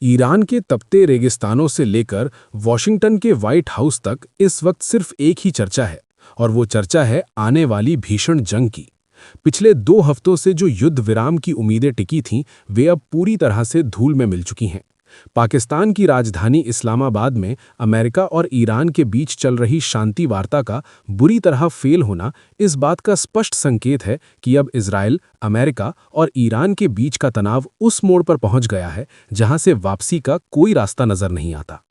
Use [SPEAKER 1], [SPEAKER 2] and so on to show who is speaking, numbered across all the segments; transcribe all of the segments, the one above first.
[SPEAKER 1] Iran के तपते रेगिस्तानों से लेकर वॉशिंगटन के व्हाइट हाउस तक इस वक्त सिर्फ एक ही चर्चा है, और वो चर्चा है आने वाली भीषण जंग की। पिछले 2 हफ्तों से जो युद्ध विराम की उम्मीदें टिकी थीं, वे अब पूरी तरह से धूल में मिल चुकी हैं। पाकिस्तान की राजधानी इस्लामाबाद में अमेरिका और ईरान के बीच चल रही शांति वार्ता का बुरी तरह फेल होना इस बात का स्पष्ट संकेत है कि अब इजराइल, अमेरिका और ईरान के बीच का तनाव उस मोड़ पर पहुंच गया है जहां से वापसी का कोई रास्ता नजर नहीं आता।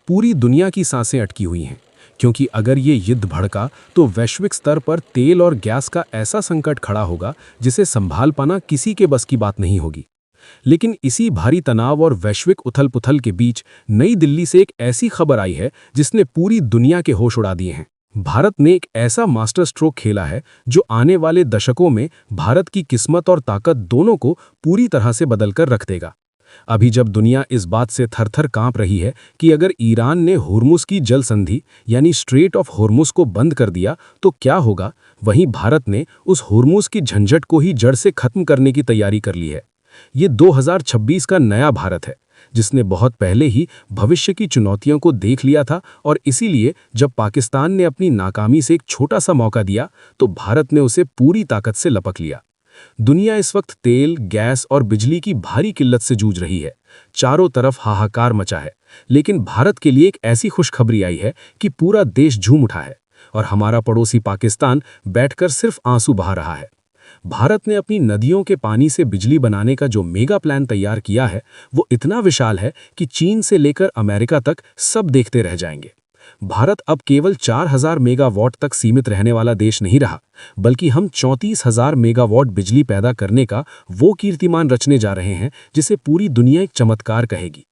[SPEAKER 1] पूरी दुनिया की सांसें अटकी हुई हैं, क्योंकि अगर ये युद्ध भड़का तो वैश्विक स्तर पर तेल और गैस का ऐसा संकट खड़ा होगा जिसे संभाल पाना किसी के बस की बात नहीं होगी। लेकिन इसी भारी तनाव और वैश्विक उथल-पुथल के बीच नई दिल्ली से एक ऐसी खबर आई है जिसने पूरी दुनिया के होश उड़ा दिए हैं। भारत ने एक ऐसा मास्टर स्ट्रोक खेला है जो आने वाले दशकों में भारत की किस्मत और ताकत दोनों को पूरी तरह से बदलकर रख देगा। अभी जब दुनिया इस बात से थर-थर कांप रही है कि अगर ईरान ने होर्मुज की जल संधि यानी स्ट्रेट ऑफ होर्मुज को बंद कर दिया तो क्या होगा, वहीं भारत ने उस होर्मुज की झंझट को ही जड़ से खत्म करने की तैयारी कर ली है। ये 2026 का नया भारत है, जिसने बहुत पहले ही भविष्य की चुनौतियों को देख लिया था, और इसीलिए जब पाकिस्तान ने अपनी नाकामी से एक छोटा सा मौका दिया तो भारत ने उसे पूरी ताकत से लपक लिया। दुनिया इस वक्त तेल, गैस और बिजली की भारी किल्लत से जूझ रही है। चारों तरफ हाहाकार मचा है, लेकिन भारत के लिए एक ऐसी खुशखबरी आई है कि पूरा देश झूम उठा है और हमारा पड़ोसी पाकिस्तान बैठकर सिर्फ आंसू बहा रहा है। भारत ने अपनी नदियों के पानी से बिजली बनाने का जो मेगा प्लान तैयार किया है, वो इतना विशाल है कि चीन से लेकर अमेरिका तक सब देखते रह जाएंगे। भारत अब केवल 4000 मेगावाट तक सीमित रहने वाला देश नहीं रहा, बल्कि हम 34,000 मेगावाट बिजली पैदा करने का वो कीर्तिमान रचने जा रहे हैं जिसे पूरी दुनिया एक चमत्कार कहेगी।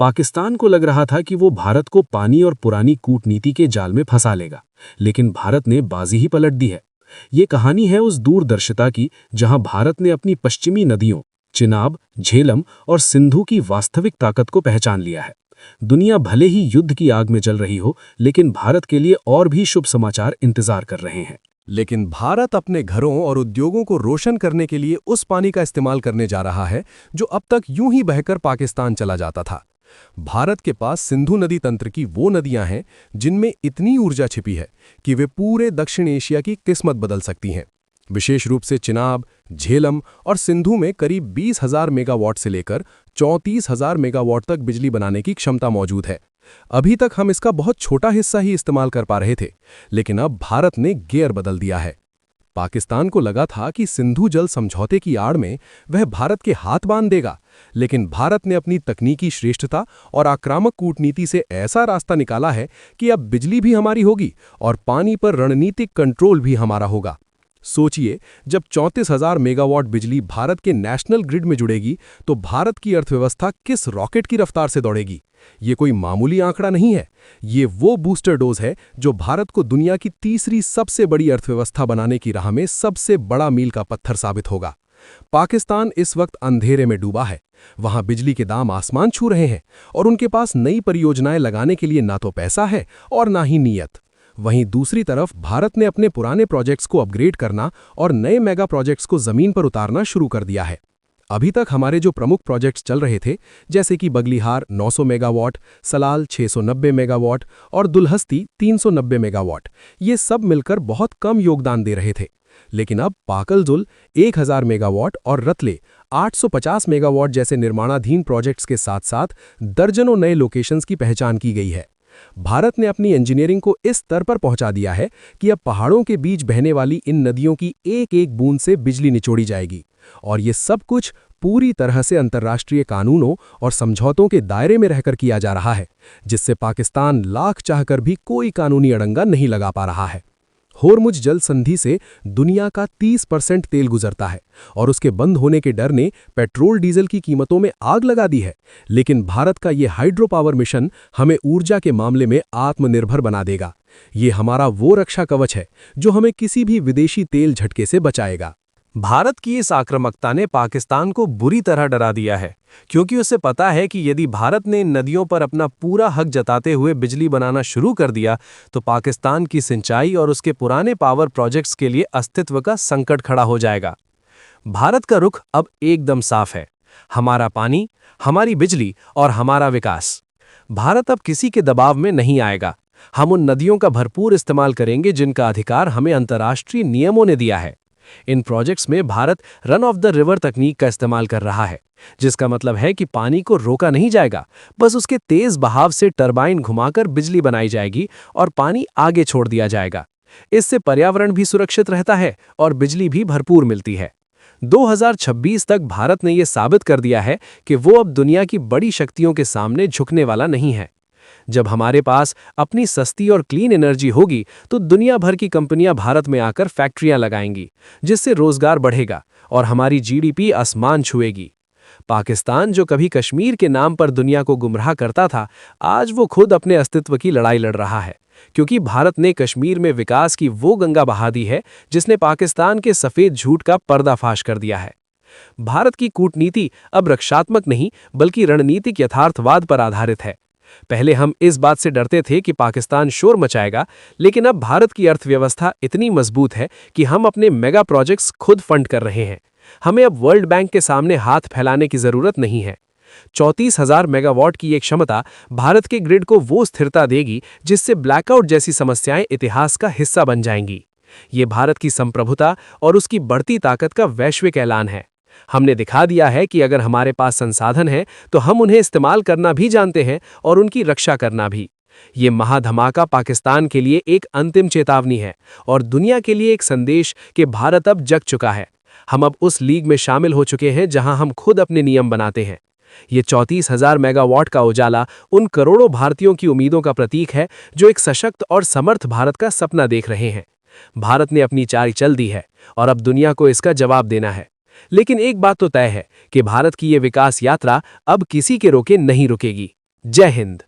[SPEAKER 1] पाकिस्तान को लग रहा था कि वो भारत को पानी और पुरानी कूटनीति के जाल में फंसा लेगा, लेकिन भारत ने बाजी ही पलट दी है। ये कहानी है उस दूरदर्शिता की जहां भारत ने अपनी पश्चिमी नदियों चिनाब, झेलम और सिंधु की वास्तविक ताकत को पहचान लिया है। दुनिया भले ही युद्ध की आग में जल रही हो, लेकिन भारत के लिए और भी शुभ समाचार इंतजार कर रहे हैं।
[SPEAKER 2] लेकिन भारत अपने घरों और उद्योगों को रोशन करने के लिए उस पानी का इस्तेमाल करने जा रहा है जो अब तक यूं ही बहकर पाकिस्तान चला जाता था। भारत के पास सिंधु नदी तंत्र की वो नदियां हैं जिनमें इतनी ऊर्जा छिपी है कि वे पूरे दक्षिण एशिया की किस्मत बदल सकती हैं। विशेष रूप से चिनाब, झेलम और सिंधु में करीब 20,000 मेगावाट से लेकर 34,000 मेगावाट तक बिजली बनाने की क्षमता मौजूद है। अभी तक हम इसका बहुत छोटा हिस्सा ही इस्तेमाल कर पा रहे थे, लेकिन अब भारत ने गियर बदल दिया है। पाकिस्तान को लगा था कि सिंधु जल समझौते की आड़ में वह भारत के हाथ बांध देगा, लेकिन भारत ने अपनी तकनीकी श्रेष्ठता और आक्रामक कूटनीति से ऐसा रास्ता निकाला है कि अब बिजली भी हमारी होगी और पानी पर रणनीतिक कंट्रोल भी हमारा होगा। सोचिए, जब 34,000 मेगावाट बिजली भारत के नेशनल ग्रिड में जुड़ेगी तो भारत की अर्थव्यवस्था किस रॉकेट की रफ्तार से दौड़ेगी। ये कोई मामूली आंकड़ा नहीं है, ये वो बूस्टर डोज है जो भारत को दुनिया की तीसरी सबसे बड़ी अर्थव्यवस्था बनाने की राह में सबसे बड़ा मील का पत्थर साबित होगा। पाकिस्तान इस वक्त अंधेरे में डूबा है। वहां बिजली के दाम आसमान छू रहे हैं और उनके पास नई परियोजनाएं लगाने के लिए ना तो पैसा है और ना ही नीयत। वहीं दूसरी तरफ भारत ने अपने पुराने प्रोजेक्ट्स को अपग्रेड करना और नए मेगा प्रोजेक्ट्स को जमीन पर उतारना शुरू कर दिया है। अभी तक हमारे जो प्रमुख प्रोजेक्ट्स चल रहे थे, जैसे कि बगलिहार 900 मेगावाट, सलाल 690 मेगावाट और दुलहस्ती 390 मेगावाट, ये सब मिलकर बहुत कम योगदान दे रहे थे। लेकिन अब पाकलजुल 1000 मेगावाट और रतले 850 मेगावाट जैसे निर्माणाधीन प्रोजेक्ट्स के साथ साथ दर्जनों नए लोकेशंस की पहचान की गई है। भारत ने अपनी इंजीनियरिंग को इस स्तर पर पहुंचा दिया है कि अब पहाड़ों के बीच बहने वाली इन नदियों की एक एक बूंद से बिजली निचोड़ी जाएगी, और ये सब कुछ पूरी तरह से अंतर्राष्ट्रीय कानूनों और समझौतों के दायरे में रहकर किया जा रहा है, जिससे पाकिस्तान लाख चाहकर भी कोई कानूनी अड़ंगा नहीं लगा पा रहा है। होर्मुज जल संधि से दुनिया का 30% तेल गुजरता है और उसके बंद होने के डर ने पेट्रोल डीजल की कीमतों में आग लगा दी है। लेकिन भारत का ये हाइड्रो पावर मिशन हमें ऊर्जा के मामले में आत्मनिर्भर बना देगा। ये हमारा वो रक्षा कवच है जो हमें किसी भी विदेशी तेल झटके से बचाएगा।
[SPEAKER 3] भारत की इस आक्रामकता ने पाकिस्तान को बुरी तरह डरा दिया है, क्योंकि उसे पता है कि यदि भारत ने इन नदियों पर अपना पूरा हक जताते हुए बिजली बनाना शुरू कर दिया तो पाकिस्तान की सिंचाई और उसके पुराने पावर प्रोजेक्ट्स के लिए अस्तित्व का संकट खड़ा हो जाएगा। भारत का रुख अब एकदम साफ है। हमारा पानी, हमारी बिजली और हमारा विकास। भारत अब किसी के दबाव में नहीं आएगा। हम उन नदियों का भरपूर इस्तेमाल करेंगे जिनका अधिकार हमें अंतर्राष्ट्रीय नियमों ने दिया है। इन प्रोजेक्ट्स में Bharat run of the river तकनीक का इस्तेमाल कर रहा है, जिसका मतलब है कि पानी को रोका नहीं जाएगा, बस उसके तेज बहाव से टरबाइन घुमाकर बिजली बनाई जाएगी और पानी आगे छोड़ दिया जाएगा। इससे पर्यावरण भी सुरक्षित रहता है और बिजली भी भरपूर मिलती है। 2026 तक भारत ने यह साबित कर दिया है कि वो अब दुनिया की बड़ी शक्तियों के सामने झुकने वाला नहीं है। जब हमारे पास अपनी सस्ती और क्लीन एनर्जी होगी तो दुनिया भर की कंपनियां भारत में आकर फैक्ट्रियां लगाएंगी, जिससे रोजगार बढ़ेगा और हमारी जीडीपी आसमान छुएगी। पाकिस्तान, जो कभी कश्मीर के नाम पर दुनिया को गुमराह करता था, आज वो खुद अपने अस्तित्व की लड़ाई लड़ रहा है, क्योंकि भारत ने कश्मीर में विकास की वो गंगा बहा दी है जिसने पाकिस्तान के सफेद झूठ का पर्दाफाश कर दिया है। भारत की कूटनीति अब रक्षात्मक नहीं बल्कि रणनीतिक यथार्थवाद पर आधारित है। पहले हम इस बात से डरते थे कि पाकिस्तान शोर मचाएगा, लेकिन अब भारत की अर्थव्यवस्था इतनी मजबूत है कि हम अपने मेगा प्रोजेक्ट्स खुद फंड कर रहे हैं। हमें अब वर्ल्ड बैंक के सामने हाथ फैलाने की जरूरत नहीं है। 34,000 मेगावाट की एक क्षमता भारत के ग्रिड को वो स्थिरता देगी जिससे ब्लैकआउट जैसी समस्याएं इतिहास का हिस्सा बन जाएंगी। ये भारत की संप्रभुता और उसकी बढ़ती ताकत का वैश्विक ऐलान है। हमने दिखा दिया है कि अगर हमारे पास संसाधन है तो हम उन्हें इस्तेमाल करना भी जानते हैं और उनकी रक्षा करना भी। ये महाधमाका पाकिस्तान के लिए एक अंतिम चेतावनी है और दुनिया के लिए एक संदेश कि भारत अब जग चुका है। हम अब उस लीग में शामिल हो चुके हैं जहां हम खुद अपने नियम बनाते हैं। ये 34,000 मेगावाट का उजाला उन करोड़ों भारतीयों की उम्मीदों का प्रतीक है जो एक सशक्त और समर्थ भारत का सपना देख रहे हैं। भारत ने अपनी चाल चल दी है और अब दुनिया को इसका जवाब देना है। लेकिन एक बात तो तय है कि भारत की ये विकास यात्रा अब किसी के रोके नहीं रुकेगी। जय हिंद।